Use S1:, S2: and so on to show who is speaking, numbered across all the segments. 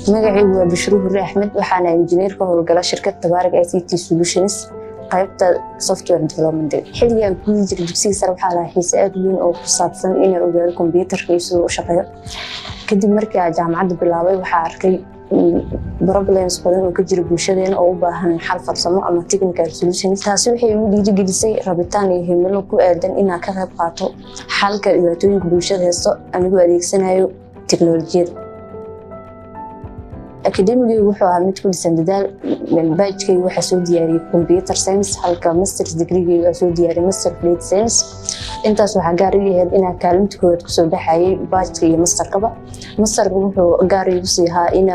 S1: magacaygu waa Bishru Hurre Axmed waxaana injineer ka howlgala shirkadda Tabaarak ICT Solutions qaybta software development. Xilliga aan ku jiray dugsiga sare waxaa la xiisay aad weyn oo ku saabsan in aan ogaado kombiyuutarka iyo sida uu u shaqeeyo. Kadib markii aan jaamacadda bilaabay waxaan arkay problems badan oo ka jira bulshadeena oo u baahan xal farsamo ama technical solutions. Taasi waxay igu dhiirigelisay rabitaan iyo himilo ku aadan in aan ka qayb qaato xalka dhibaatooyinka bulshada haysto anigoo adeegsanayo tiknoolajiyada. Academiga wuxuu ahaa mid ku dhisan dadaal. Bachelorkayga waxaa soo diyaariyay computer science halka master's degree-gayga soo diyaariyay master of data science. Intaas waxaa gaar ii ahayd inaan kaalinta koowaad kusoo baxayay bachelorka iyo masterkaba. Masterka wuxuu gaar iigu sii ahaa in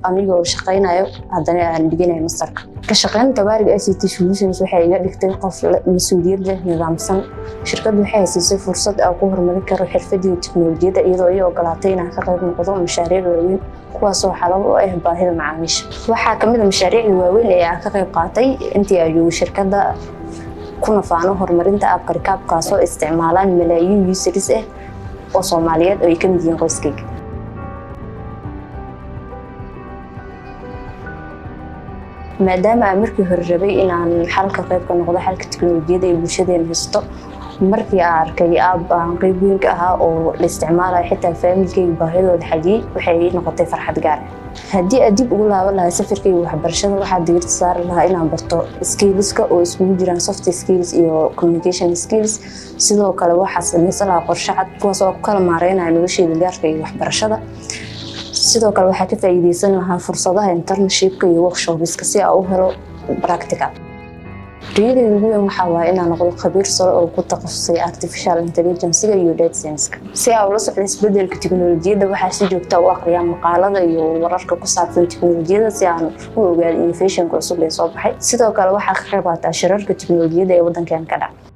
S1: anigoo shaqaynayo haddana aan dhiganayo masterka. Ka shaqaynta Tabaarak ICT Solutions waxay iga dhigtay qof mas'uuliyad leh, nidaamsan. Shirkaddu waxay siisay fursad aan ku horumarin karo xirfadayda tiknoolajiyada iyadoo ay ogolaatay inaan ka qayb noqdo mashaariic waaweyn kuwaasoo xalal u ah baahida macaamiisha. Waxaa ka mid ah mashaariicda waaweyn ee aan ka qayb qaatay intii aan joogay shirkadda kuna faano horumarinta app kaasoo isticmaalaan malaayiin users oo Soomaaliyeed oo ay ka mid yihiin qoyskayga. maadaama aan markii hore rabay inaan xalka qayb ka noqdo xalka tiknoolajiyada ee bulshadeena haysto, markii aan arkay app aan qayb weyn ka ahaa oo la isticmaalayo xitaa familkayga baahidooda xaliyay waxay ii noqotay farxad gaar ah. Haddii aan dib ugu laaban lahaa safarkayga waxbarashada waxaa diiradda saari lahaa inaan barto skillska oo isugu jiraan soft skills iyo communication skills. Sidoo kale waxaa samaysan lahaa qorshe cad kuwaas oo ku kala maareynaya noloshayda gaarka iyo waxbarashada. Sidoo kale waxaa ka faa'iideysan lahaa fursadaha internshipka iyo workshopska si aan u helo practical. Riyadayda ugu weyn waxaa waaye inaan noqdo khabiir sare oo ku takhasusay artificial intelligence iyo data science. Si aan ula socdo isbeddelka tiknoolajiyada waxaa si joogto ah u akhriyaa maqaalada iyo wararka ku saabsan tiknoolajiyada si aan u ogaado innovationka cusub ee soo baxay. Sidoo kale waxaa ka qayb qaataa shirarka tiknoolajiyada ee waddankeena ka dhaca.